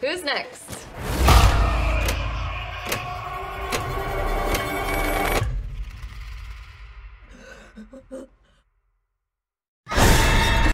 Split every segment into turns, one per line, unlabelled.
Who's next?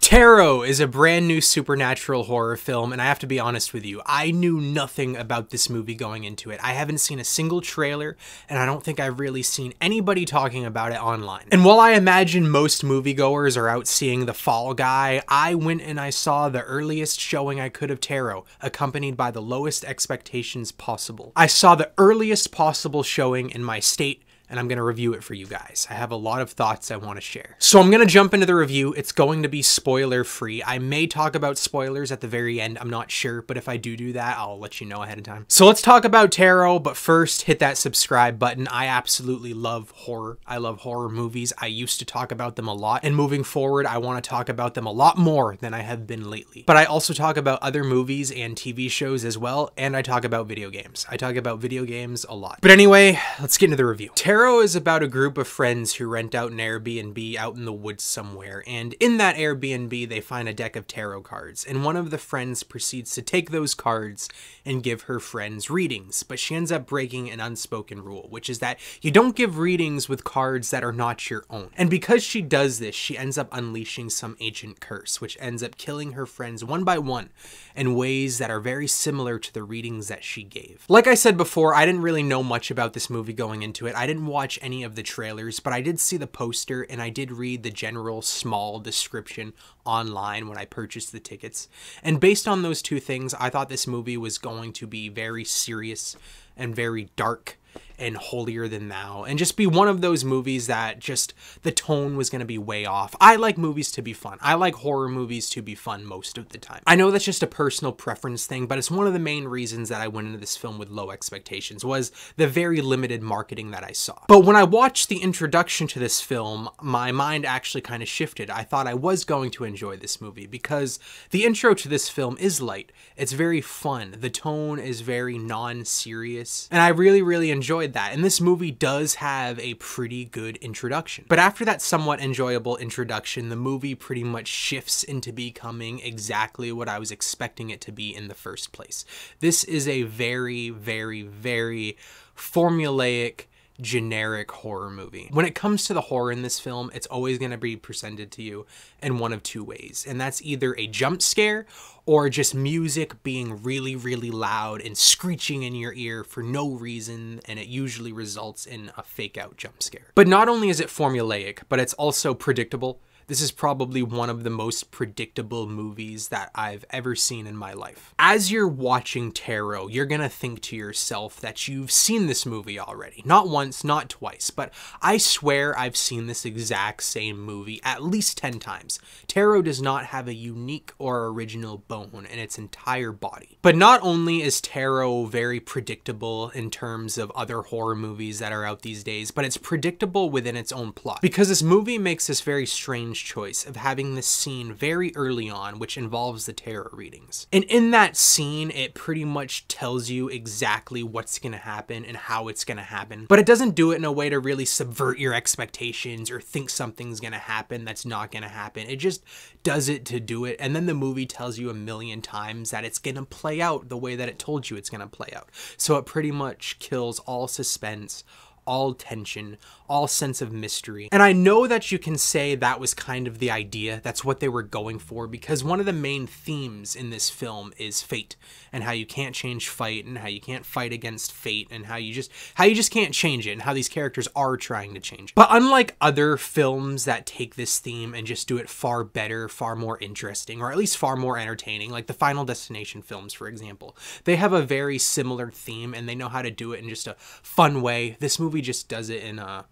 Tarot is a brand new supernatural horror film, and I have to be honest with you, I knew nothing about this movie going into it. I haven't seen a single trailer, and I don't think I've really seen anybody talking about it online. And while I imagine most moviegoers are out seeing The Fall Guy, I went and I saw the earliest showing I could of Tarot, accompanied by the lowest expectations possible. I saw the earliest possible showing in my state, and I'm going to review it for you guys. I have a lot of thoughts I want to share. So I'm going to jump into the review. It's going to be spoiler free. I may talk about spoilers at the very end. I'm not sure, but if I do that, I'll let you know ahead of time. So let's talk about Tarot, but first hit that subscribe button. I absolutely love horror. I love horror movies. I used to talk about them a lot, and moving forward, I want to talk about them a lot more than I have been lately. But I also talk about other movies and TV shows as well, and I talk about video games. I talk about video games a lot. But anyway, let's get into the review. Tarot is about a group of friends who rent out an Airbnb out in the woods somewhere, and in that Airbnb they find a deck of tarot cards, and one of the friends proceeds to take those cards and give her friends readings, but she ends up breaking an unspoken rule, which is that you don't give readings with cards that are not your own. And because she does this, she ends up unleashing some ancient curse, which ends up killing her friends one by one in ways that are very similar to the readings that she gave. Like I said before, I didn't really know much about this movie going into it. I didn't watch any of the trailers, but I did see the poster and I did read the general small description online when I purchased the tickets. And based on those two things, I thought this movie was going to be very serious and very dark and holier than thou, and just be one of those movies that just the tone was going to be way off. I like movies to be fun. I like horror movies to be fun most of the time. I know that's just a personal preference thing, but it's one of the main reasons that I went into this film with low expectations was the very limited marketing that I saw. But when I watched the introduction to this film, my mind actually kind of shifted. I thought I was going to enjoy this movie because the intro to this film is light. It's very fun. The tone is very non-serious, and I really enjoyed that. And this movie does have a pretty good introduction. But after that somewhat enjoyable introduction, the movie pretty much shifts into becoming exactly what I was expecting it to be in the first place. This is a very formulaic, generic horror movie. When it comes to the horror in this film, it's always going to be presented to you in one of two ways, and that's either a jump scare or just music being really loud and screeching in your ear for no reason, and it usually results in a fake out jump scare. But not only is it formulaic, but it's also predictable. This is probably one of the most predictable movies that I've ever seen in my life. As you're watching Tarot, you're gonna think to yourself that you've seen this movie already. Not once, not twice, but I swear I've seen this exact same movie at least 10 times. Tarot does not have a unique or original bone in its entire body. But not only is Tarot very predictable in terms of other horror movies that are out these days, but it's predictable within its own plot. Because this movie makes this very strange choice of having this scene very early on, which involves the tarot readings. And in that scene, it pretty much tells you exactly what's gonna happen and how it's gonna happen. But it doesn't do it in a way to really subvert your expectations or think something's gonna happen that's not gonna happen. It just does it to do it. And then the movie tells you a million times that it's gonna play out the way that it told you it's gonna play out. So it pretty much kills all suspense, all tension, all sense of mystery. And I know that you can say that was kind of the idea, that's what they were going for, because one of the main themes in this film is fate, and how you can't change fate, and how you can't fight against fate, and how you just can't change it, and how these characters are trying to change it. But unlike other films that take this theme and just do it far better, far more interesting, or at least far more entertaining, like the Final Destination films, for example, they have a very similar theme, and they know how to do it in just a fun way. This movie just does it in a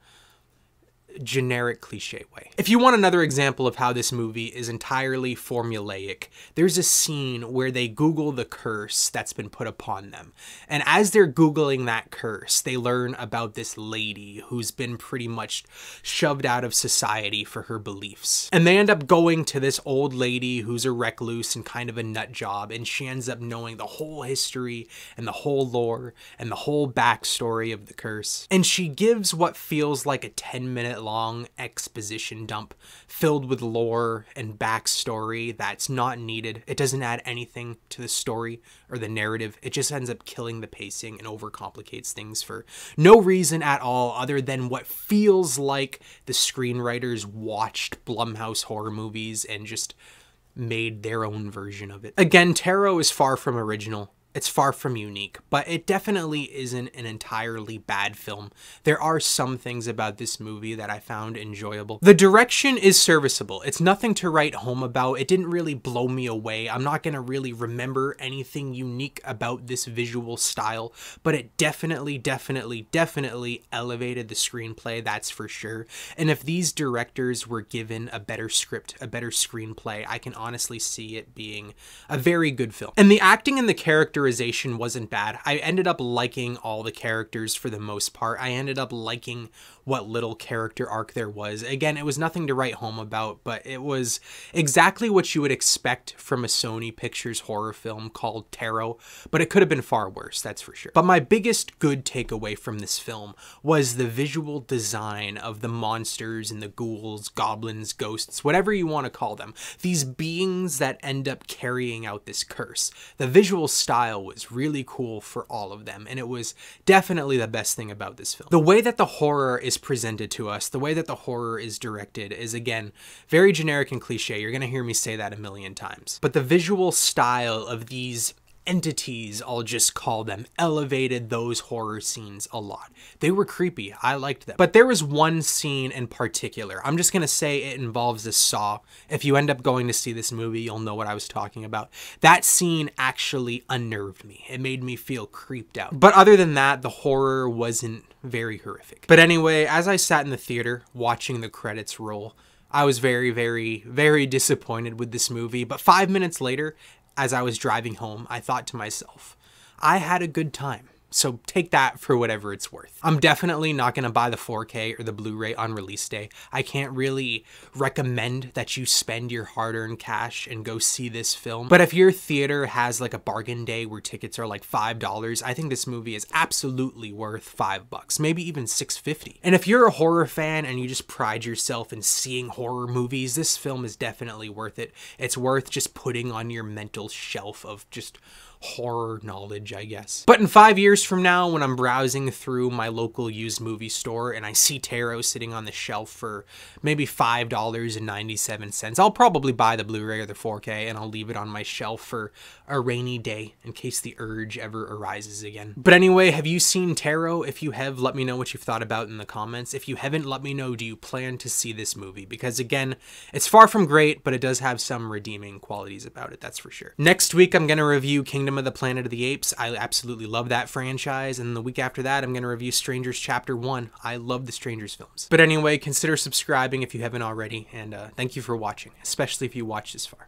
generic cliche way. If you want another example of how this movie is entirely formulaic, there's a scene where they Google the curse that's been put upon them. And as they're Googling that curse, they learn about this lady who's been pretty much shoved out of society for her beliefs. And they end up going to this old lady who's a recluse and kind of a nut job, and she ends up knowing the whole history and the whole lore and the whole backstory of the curse. And she gives what feels like a 10-minute long exposition dump filled with lore and backstory that's not needed. It doesn't add anything to the story or the narrative. It just ends up killing the pacing and overcomplicates things for no reason at all other than what feels like the screenwriters watched Blumhouse horror movies and just made their own version of it. Again, Tarot is far from original. It's far from unique, but it definitely isn't an entirely bad film. There are some things about this movie that I found enjoyable. The direction is serviceable. It's nothing to write home about. It didn't really blow me away. I'm not going to really remember anything unique about this visual style, but it definitely elevated the screenplay, that's for sure. And if these directors were given a better script, a better screenplay, I can honestly see it being a very good film. And the acting and the characterization wasn't bad. I ended up liking all the characters for the most part. I ended up liking what little character arc there was. Again, it was nothing to write home about, but it was exactly what you would expect from a Sony Pictures horror film called Tarot, but it could have been far worse, that's for sure. But my biggest good takeaway from this film was the visual design of the monsters and the ghouls, goblins, ghosts, whatever you want to call them. These beings that end up carrying out this curse. The visual style was really cool for all of them, and it was definitely the best thing about this film. The way that the horror is presented to us, the way that the horror is directed is, again, very generic and cliche. You're going to hear me say that a million times. But the visual style of these entities, I'll just call them, elevated those horror scenes a lot. They were creepy. I liked them. But there was one scene in particular. I'm just going to say it involves a saw. If you end up going to see this movie, you'll know what I was talking about. That scene actually unnerved me. It made me feel creeped out. But other than that, the horror wasn't very horrific. But anyway, as I sat in the theater watching the credits roll, I was very disappointed with this movie. But 5 minutes later, as I was driving home, I thought to myself, I had a good time. So take that for whatever it's worth. I'm definitely not going to buy the 4K or the Blu-ray on release day. I can't really recommend that you spend your hard-earned cash and go see this film. But if your theater has like a bargain day where tickets are like $5, I think this movie is absolutely worth $5, maybe even $6.50. And if you're a horror fan and you just pride yourself in seeing horror movies, this film is definitely worth it. It's worth just putting on your mental shelf of just horror knowledge, I guess. But in 5 years from now, when I'm browsing through my local used movie store and I see Tarot sitting on the shelf for maybe $5.97, I'll probably buy the Blu-ray or the 4K and I'll leave it on my shelf for a rainy day in case the urge ever arises again. But anyway, have you seen Tarot? If you have, let me know what you've thought about in the comments. If you haven't, let me know, do you plan to see this movie? Because again, it's far from great, but it does have some redeeming qualities about it, that's for sure. Next week, I'm going to review Kingdom of the Planet of the Apes. I absolutely love that franchise. And the week after that, I'm going to review Strangers Chapter 1. I love the Strangers films. But anyway, consider subscribing if you haven't already. And thank you for watching, especially if you watched this far.